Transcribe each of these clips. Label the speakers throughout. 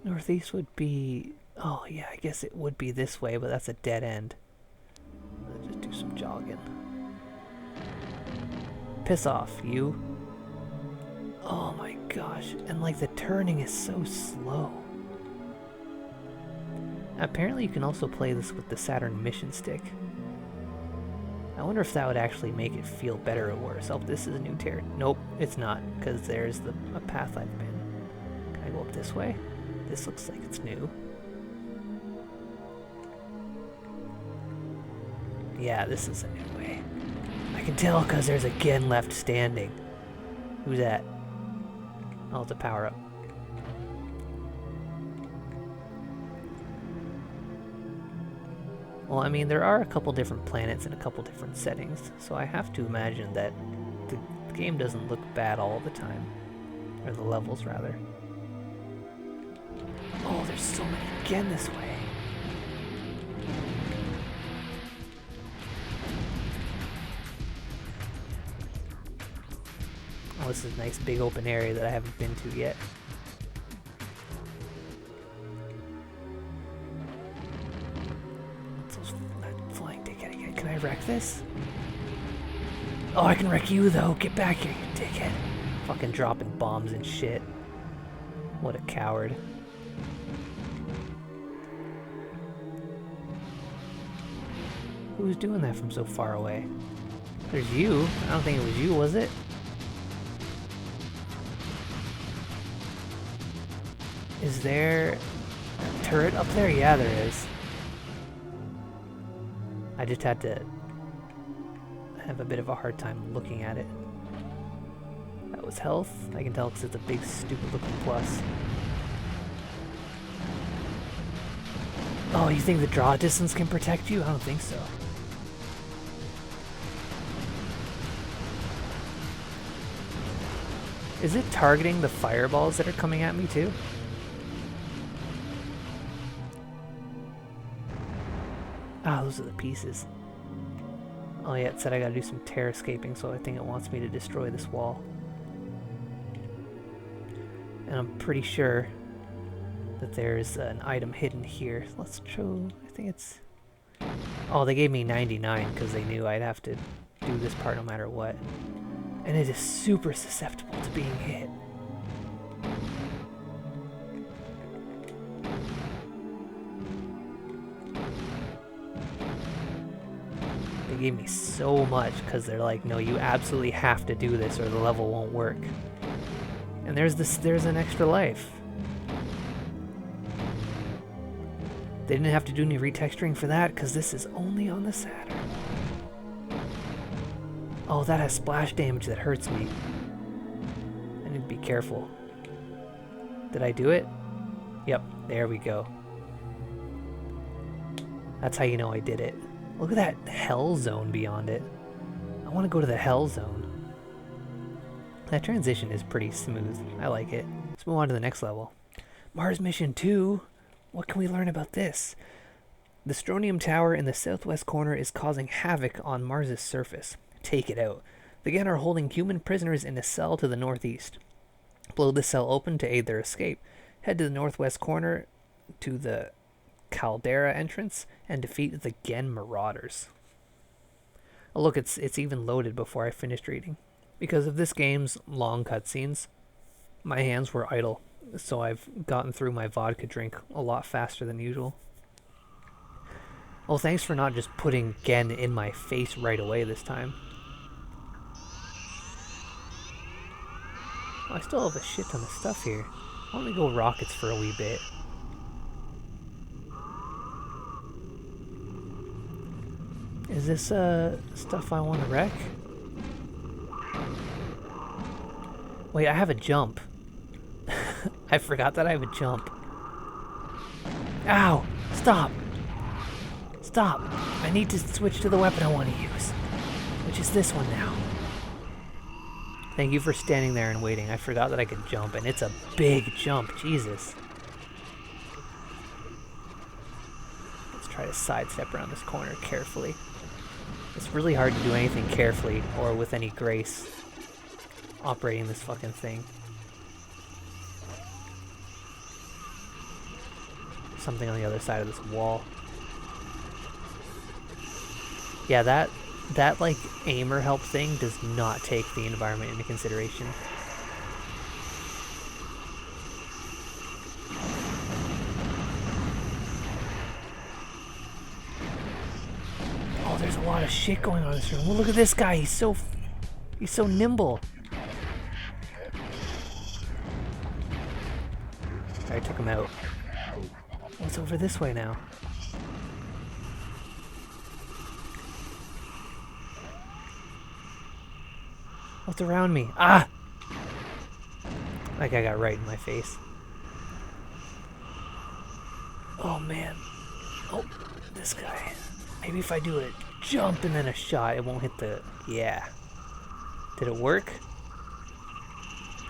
Speaker 1: Northeast would be... Oh, yeah, I guess it would be this way, but that's a dead end. Let's just do some jogging. Piss off, you. Oh my gosh. And like the turning is so slow. Apparently you can also play this with the Saturn mission stick. I wonder if that would actually make it feel better or worse. Oh, this is a new territory. Nope, it's not, because there's a path I've been. Can I go up this way? This looks like it's new. Yeah, this is a new way. I can tell because there's a Ghen left standing. Who's that? Oh, it's a power-up. Well, I mean, there are a couple different planets and a couple different settings, so I have to imagine that the game doesn't look bad all the time. Or the levels, rather. Oh, there's so many Ghen this way. Oh, this is a nice big open area that I haven't been to yet. That flying dickhead again. Can I wreck this? Oh, I can wreck you though. Get back here, you dickhead. Fucking dropping bombs and shit. What a coward. Who was doing that from so far away? There's you. I don't think it was you, was it? Is there a turret up there? Yeah, there is. I just had to have a bit of a hard time looking at it. That was health. I can tell because it's a big, stupid looking plus. Oh, you think the draw distance can protect you? I don't think so. Is it targeting the fireballs that are coming at me too? Ah, those are the pieces. Oh yeah, it said I gotta do some terror escaping, so I think it wants me to destroy this wall. And I'm pretty sure that there's an item hidden here. Let's show, I think it's... Oh, they gave me 99 because they knew I'd have to do this part no matter what. And it is super susceptible to being hit. They gave me so much because they're like, no, you absolutely have to do this or the level won't work. And there's an extra life. They didn't have to do any retexturing for that because this is only on the Saturn. Oh, that has splash damage that hurts me. I need to be careful. Did I do it? Yep, there we go. That's how you know I did it. Look at that hell zone beyond it. I want to go to the hell zone. That transition is pretty smooth. I like it. Let's move on to the next level. Mars Mission 2. What can we learn about this? The Strontium Tower in the southwest corner is causing havoc on Mars' surface. Take it out. The Ghen are holding human prisoners in a cell to the northeast. Blow the cell open to aid their escape. Head to the northwest corner to the Caldera entrance and defeat the Ghen Marauders. Oh, look, it's even loaded before I finished reading. Because of this game's long cutscenes, my hands were idle, so I've gotten through my vodka drink a lot faster than usual. Oh, thanks for not just putting Ghen in my face right away this time. Oh, I still have a shit ton of stuff here. Why don't we go rockets for a wee bit? Is this stuff I want to wreck? Wait, I have a jump. I forgot that I have a jump. Ow! Stop! Stop! I need to switch to the weapon I want to use. Which is this one now. Thank you for standing there and waiting. I forgot that I could jump, and it's a big jump. Jesus. Let's try to sidestep around this corner carefully. It's really hard to do anything carefully or with any grace operating this fucking thing. something on the other side of this wall. Yeah, that like aimer help thing does not take the environment into consideration. Oh, there's a lot of shit going on in this room. Well, look at this guy. He's so nimble. I took him out. What's over this way now? What's around me? Ah! That guy got right in my face. Oh man. Oh, this guy. Maybe if I do a jump and then a shot, it won't hit the... Yeah. Did it work?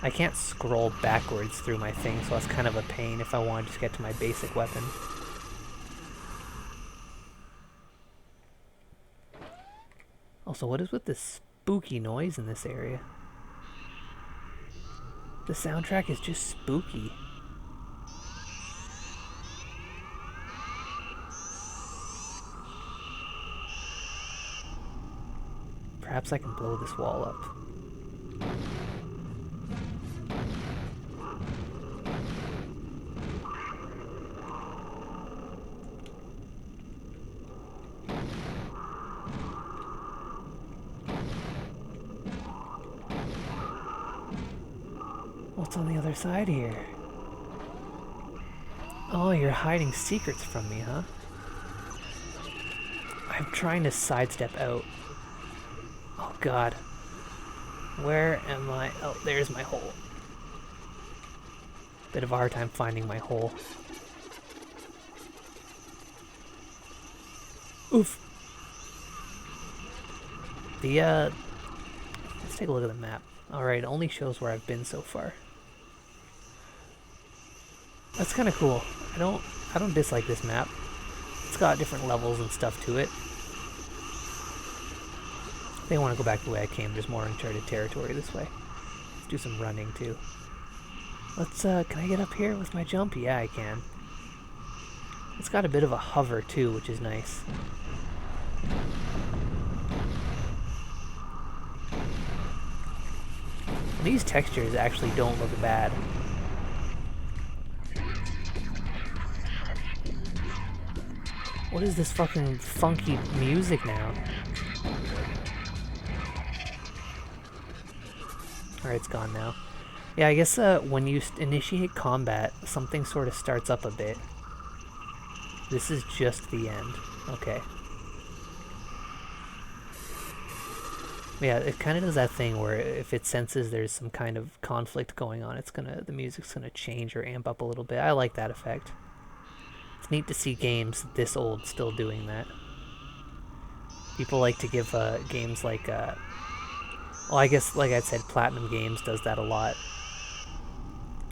Speaker 1: I can't scroll backwards through my thing, so that's kind of a pain if I want to just get to my basic weapon. Also, what is with this spooky noise in this area? The soundtrack is just spooky. Perhaps I can blow this wall up. What's on the other side here? Oh, you're hiding secrets from me, huh? I'm trying to sidestep out. Oh god. Where am I? Oh, there's my hole. Bit of a hard time finding my hole. Oof. Let's take a look at the map. Alright, it only shows where I've been so far. That's kind of cool. I don't dislike this map. It's got different levels and stuff to it. I think I want to go back the way I came. There's more uncharted territory this way. Let's do some running too. Let's, can I get up here with my jump? Yeah, I can. It's got a bit of a hover too, which is nice. These textures actually don't look bad. What is this fucking funky music now? Alright, it's gone now. Yeah, I guess when you initiate combat, something sort of starts up a bit. This is just the end. Okay. Yeah, it kind of does that thing where if it senses there's some kind of conflict going on, the music's gonna change or amp up a little bit. I like that effect. It's neat to see games this old still doing that. People like to give games like, well, I guess, like I said, Platinum Games does that a lot.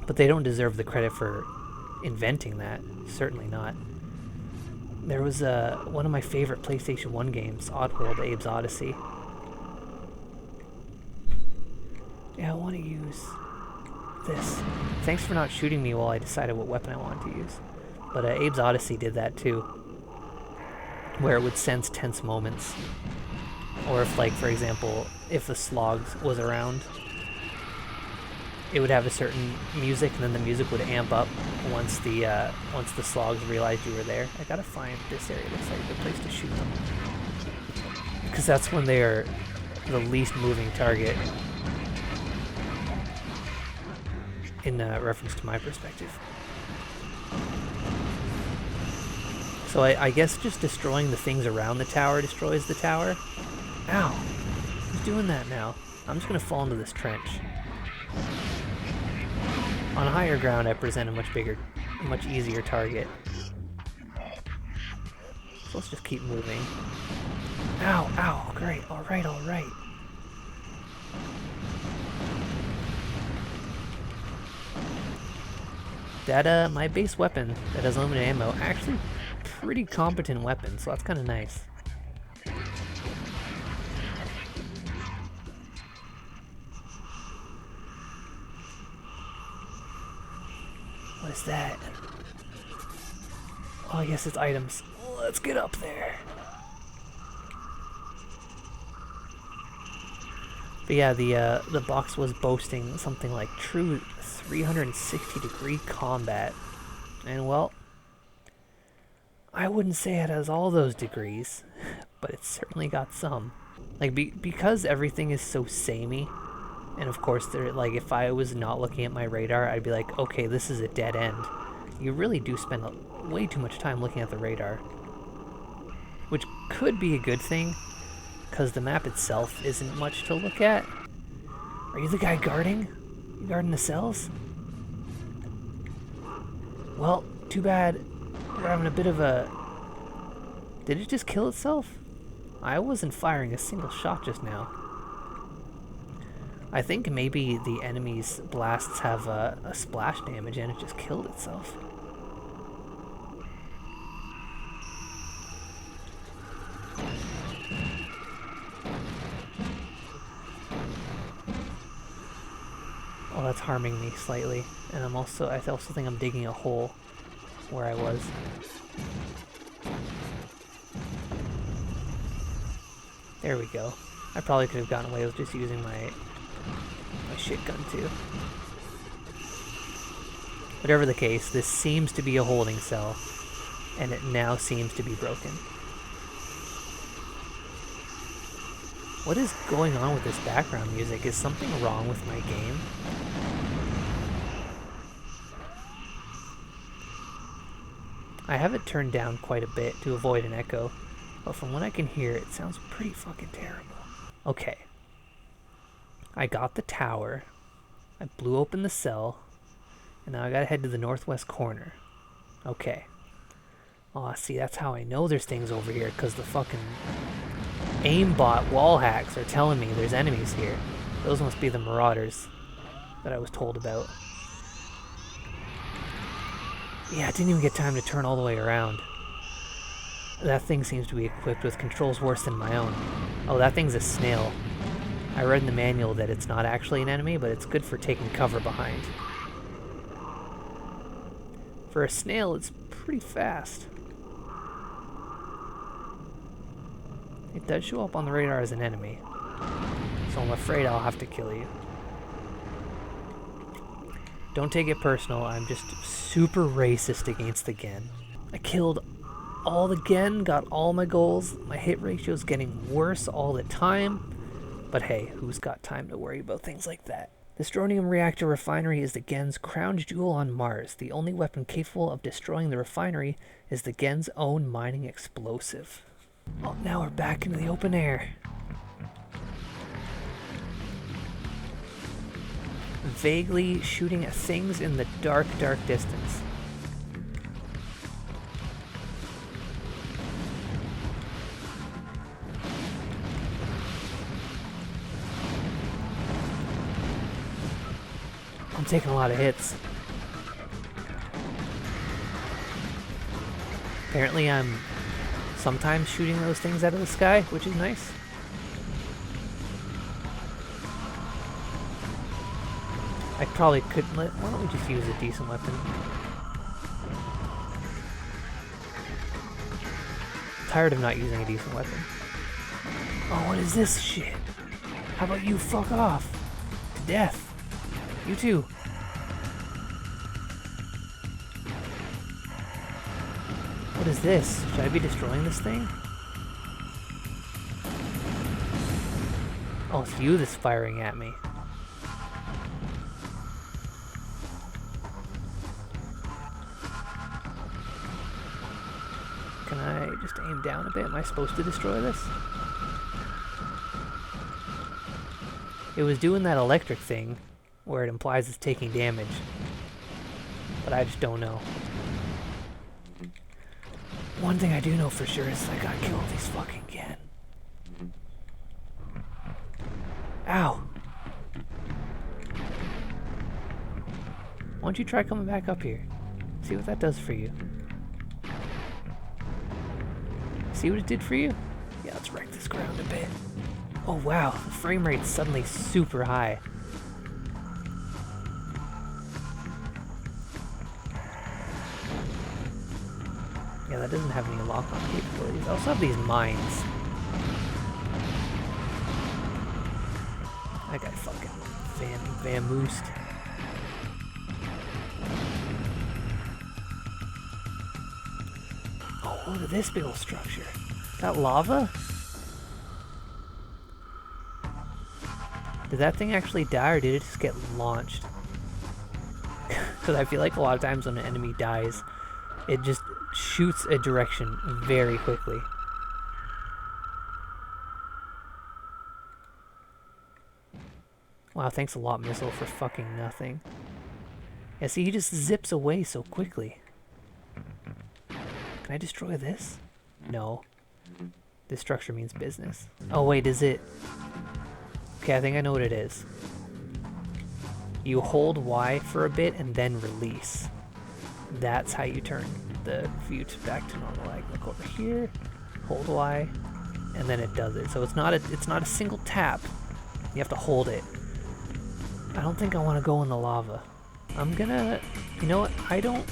Speaker 1: But they don't deserve the credit for inventing that. Certainly not. There was one of my favorite PlayStation 1 games, Oddworld, Abe's Odyssey. Yeah, I want to use this. Thanks for not shooting me while I decided what weapon I wanted to use. But Abe's Odyssey did that too, where it would sense tense moments. Or if, like, for example, if the Slogs was around, it would have a certain music, and then the music would amp up once the Slogs realized you were there. I gotta find this area. Looks like a good place to shoot them, because that's when they are the least moving target. In reference to my perspective. So I guess just destroying the things around the tower destroys the tower. Ow! Who's doing that now? I'm just gonna fall into this trench. On higher ground, I present a much easier target. So let's just keep moving. Ow! Ow! Great! Alright, alright. That, my base weapon that has limited ammo, actually pretty competent weapon, so that's kind of nice. What is that? Oh, I guess it's items. Let's get up there. But yeah, the box was boasting something like true 360-degree combat. And well, I wouldn't say it has all those degrees, but it's certainly got some. Like, because everything is so samey, and of course, like, if I was not looking at my radar, I'd be like, okay, this is a dead end. You really do spend way too much time looking at the radar. Which could be a good thing, because the map itself isn't much to look at. Are you the guy guarding? You guarding the cells? Well, too bad we're having a bit of a... Did it just kill itself? I wasn't firing a single shot just now. I think maybe the enemy's blasts have a splash damage and it just killed itself. Oh, that's harming me slightly. And I also think I'm digging a hole where I was. There we go. I probably could have gotten away with just using my shit gun too. Whatever the case, this seems to be a holding cell, and it now seems to be broken. What is going on with this background music? Is something wrong with my game? I have it turned down quite a bit to avoid an echo, but from what I can hear, it sounds pretty fucking terrible. Okay. I got the tower, I blew open the cell, and now I gotta head to the northwest corner. Okay. Aw, see, that's how I know there's things over here, because the fucking aimbot wall hacks are telling me there's enemies here. Those must be the marauders that I was told about. Yeah, I didn't even get time to turn all the way around. That thing seems to be equipped with controls worse than my own. Oh, that thing's a snail. I read in the manual that it's not actually an enemy, but it's good for taking cover behind. For a snail, it's pretty fast. It does show up on the radar as an enemy, so I'm afraid I'll have to kill you. Don't take it personal, I'm just super racist against the Ghen. I killed all the Ghen, got all my goals, my hit ratio's getting worse all the time, but hey, who's got time to worry about things like that? The strontium reactor refinery is the Ghen's crown jewel on Mars. The only weapon capable of destroying the refinery is the Ghen's own mining explosive. Oh, now we're back into the open air. Vaguely shooting at things in the dark, dark distance. I'm taking a lot of hits. Apparently I'm sometimes shooting those things out of the sky, which is nice. I probably couldn't let... Why don't we just use a decent weapon? I'm tired of not using a decent weapon. Oh, what is this shit? How about you fuck off? To death. You too. What is this? Should I be destroying this thing? Oh, it's you that's firing at me. Can I just aim down a bit? Am I supposed to destroy this? It was doing that electric thing where it implies it's taking damage, but I just don't know. One thing I do know for sure is I gotta kill all these fucking Ghen. Ow! Why don't you try coming back up here? See what that does for you. See what it did for you? Yeah, let's wreck this ground a bit. Oh wow, the frame rate's suddenly super high. Yeah, that doesn't have any lock-on capabilities. I also have these mines. That guy fucking vamoosed. Oh, look at this big old structure. Is that lava? Did that thing actually die, or did it just get launched? Because I feel like a lot of times when an enemy dies, it just shoots a direction very quickly. Wow, thanks a lot, missile, for fucking nothing. Yeah, see, he just zips away so quickly. Can I destroy this? No. This structure means business. Oh wait, is it? Okay, I think I know what it is. You hold Y for a bit and then release. That's how you turn the view back to normal. Like, look over here, hold Y, and then it does it. So it's not a single tap. You have to hold it. I don't think I want to go in the lava. I'm gonna, you know what? I don't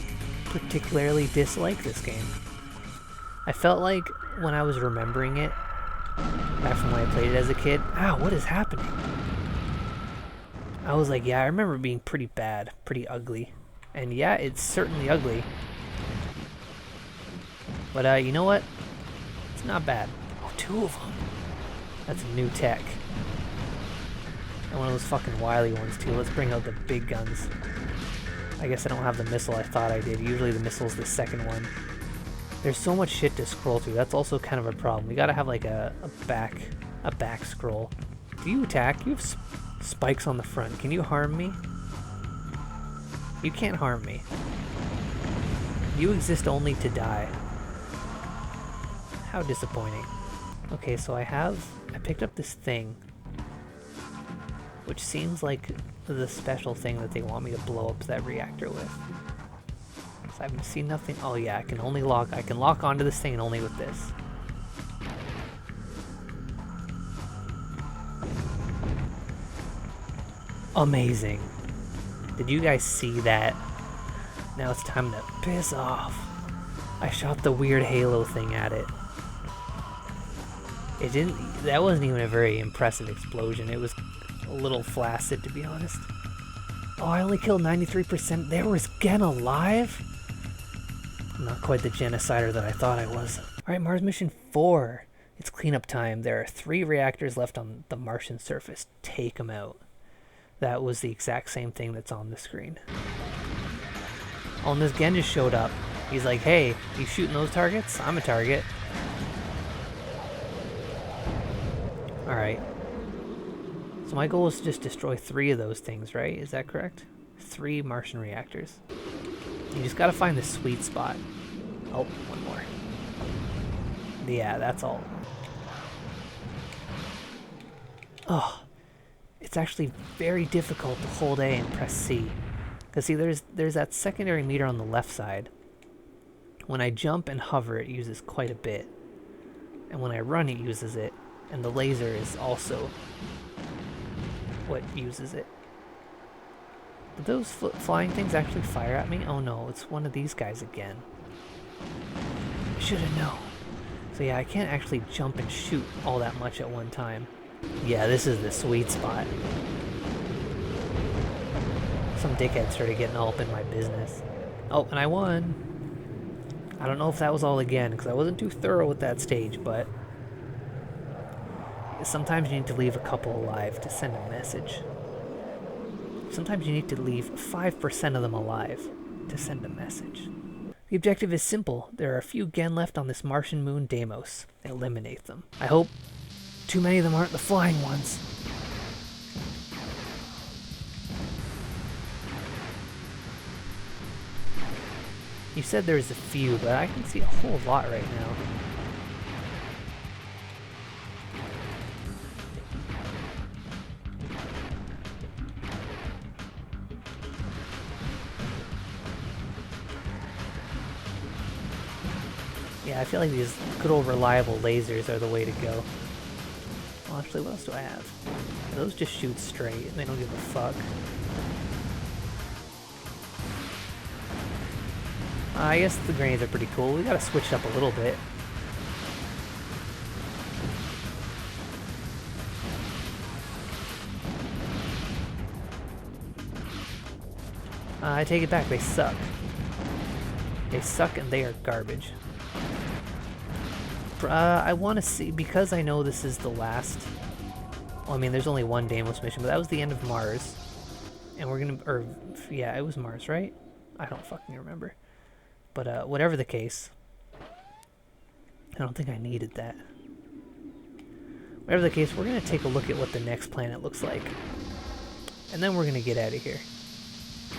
Speaker 1: particularly dislike this game. I felt like when I was remembering it, back from when I played it as a kid, ow, what is happening? I was like, yeah, I remember it being pretty bad, pretty ugly. And yeah, it's certainly ugly. But you know what? It's not bad. Oh, 2 of them. That's a new tech. And one of those fucking wily ones too. Let's bring out the big guns. I guess I don't have the missile I thought I did. Usually the missile's the second one. There's so much shit to scroll through. That's also kind of a problem. We gotta have like a back scroll. Do you attack? You have spikes on the front. Can you harm me? You can't harm me. You exist only to die. How disappointing. Okay, so I picked up this thing, which seems like the special thing that they want me to blow up that reactor with. So I haven't seen nothing. Oh yeah, I can lock onto this thing and only with this. Amazing. Did you guys see that? Now it's time to piss off. I shot the weird halo thing at it. That wasn't even a very impressive explosion. It was a little flaccid, to be honest. Oh, I only killed 93%. There was Ghen alive? I'm not quite the genocider that I thought I was. Alright, Mars Mission 4. It's cleanup time. There are 3 reactors left on the Martian surface. Take them out. That was the exact same thing that's on the screen. Oh, and this Ghen just showed up. He's like, hey, you shooting those targets? I'm a target. Alright. So my goal is to just destroy 3 of those things, right? Is that correct? 3 Martian reactors. You just gotta find the sweet spot. Oh, one more. Yeah, that's all. Oh. It's actually very difficult to hold A and press C. Because see, there's that secondary meter on the left side. When I jump and hover, it uses quite a bit. And when I run, it uses it. And the laser is also what uses it. Did those flying things actually fire at me? Oh no, it's one of these guys again. I should have known. So yeah, I can't actually jump and shoot all that much at one time. Yeah, this is the sweet spot. Some dickhead started getting all up in my business. Oh, and I won. I don't know if that was all again, because I wasn't too thorough with that stage, but sometimes you need to leave a couple alive to send a message. Sometimes you need to leave 5% of them alive to send a message. The objective is simple. There are a few Ghen left on this Martian moon, Deimos. Eliminate them. I hope too many of them aren't the flying ones. You said there's a few, but I can see a whole lot right now. Yeah, I feel like these good old reliable lasers are the way to go. Well, actually, what else do I have? Those just shoot straight, and they don't give a fuck. I guess the grenades are pretty cool. We gotta switch it up a little bit. I take it back, they suck. They suck and they are garbage. I want to see, because I know this is the last... Well, I mean, there's only one Deimos mission, but that was the end of Mars. And we're gonna... Or, yeah, it was Mars, right? I don't fucking remember. But, whatever the case... I don't think I needed that. Whatever the case, we're gonna take a look at what the next planet looks like. And then we're gonna get out of here.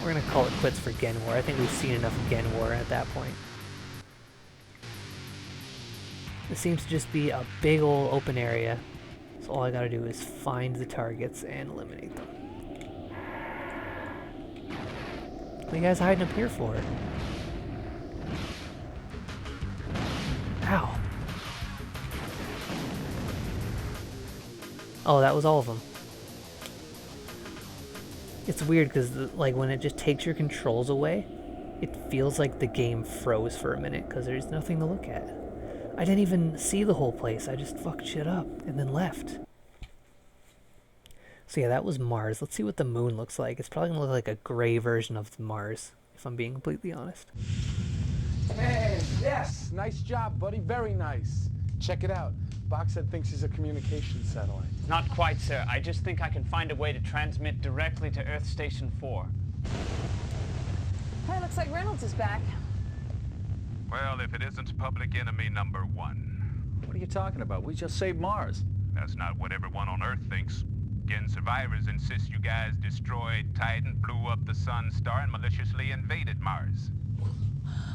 Speaker 1: We're gonna call it quits for Ghen War. I think we've seen enough Ghen War at that point. This seems to just be a big old open area. So all I gotta do is find the targets and eliminate them. What are you guys hiding up here for? Ow. Oh, that was all of them. It's weird because like when it just takes your controls away, it feels like the game froze for a minute because there's nothing to look at. I didn't even see the whole place. I just fucked shit up and then left. So yeah, that was Mars. Let's see what the moon looks like. It's probably gonna look like a gray version of Mars, if I'm being completely honest.
Speaker 2: Hey, yes, nice job, buddy. Very nice. Check it out. Boxhead thinks he's a communications satellite.
Speaker 3: Not quite, sir. I just think I can find a way to transmit directly to Earth Station 4.
Speaker 4: Hey, looks like Reynolds is back.
Speaker 5: Well, if it isn't public enemy number 1.
Speaker 6: What are you talking about? We just saved Mars.
Speaker 5: That's not what everyone on Earth thinks. Ghen survivors insist you guys destroyed Titan, blew up the Sun Star, and maliciously invaded Mars.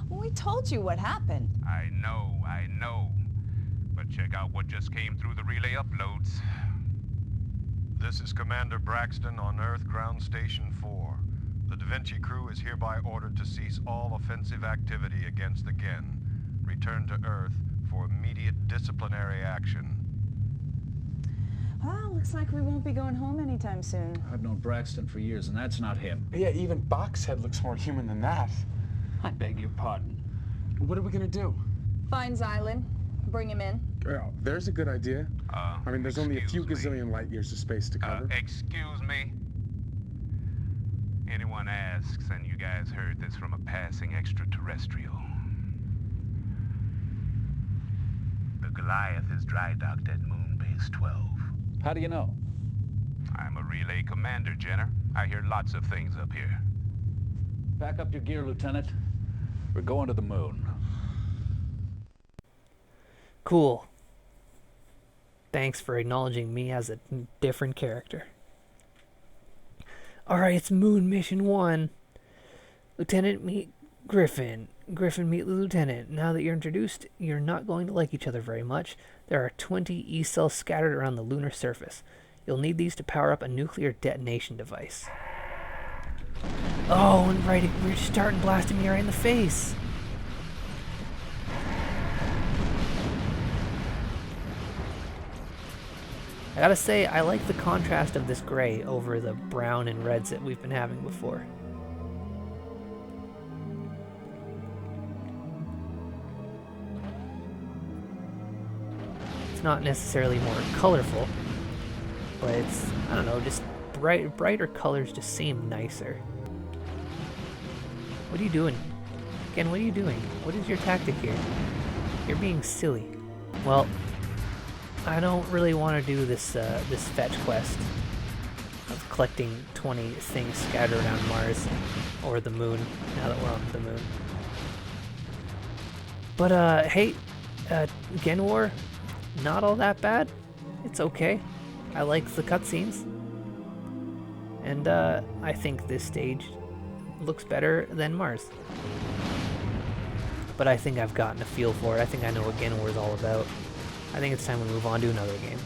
Speaker 4: Well, we told you what happened.
Speaker 5: I know. But check out what just came through the relay uploads.
Speaker 7: This is Commander Braxton on Earth Ground Station 4. The Da Vinci crew is hereby ordered to cease all offensive activity against the Ghen. Return to Earth for immediate disciplinary action.
Speaker 4: Well, looks like we won't be going home anytime soon.
Speaker 6: I've known Braxton for years, and that's not him.
Speaker 2: Yeah, even Boxhead looks more human than that.
Speaker 6: I beg your pardon.
Speaker 2: What are we gonna do?
Speaker 4: Find Xylem. Bring him in.
Speaker 2: Well, there's a good idea. I mean, there's only a few gazillion light years of space to cover.
Speaker 5: Excuse me? Anyone asks, and you guys heard this from a passing extraterrestrial. The Goliath is dry docked at Moon Base 12.
Speaker 6: How do you know?
Speaker 5: I'm a relay commander, Jenner. I hear lots of things up here.
Speaker 6: Pack up your gear, Lieutenant. We're going to the moon.
Speaker 1: Cool. Thanks for acknowledging me as a different character. Alright, it's Moon Mission 1. Lieutenant, meet Griffin. Griffin, meet the Lieutenant. Now that you're introduced, you're not going to like each other very much. There are 20 E-cells scattered around the lunar surface. You'll need these to power up a nuclear detonation device. Oh, and right, we're starting blasting me right in the face. I gotta say, I like the contrast of this gray over the brown and reds that we've been having before. It's not necessarily more colorful, but it's, I don't know, just brighter colors just seem nicer. What are you doing? Again, what are you doing? What is your tactic here? You're being silly. Well, I don't really want to do this this fetch quest of collecting 20 things scattered around Mars or the moon, now that we're on the moon. But hey, Ghen War, not all that bad. It's okay. I like the cutscenes. And I think this stage looks better than Mars. But I think I've gotten a feel for it. I think I know what Ghen War is all about. I think it's time we move on to another game.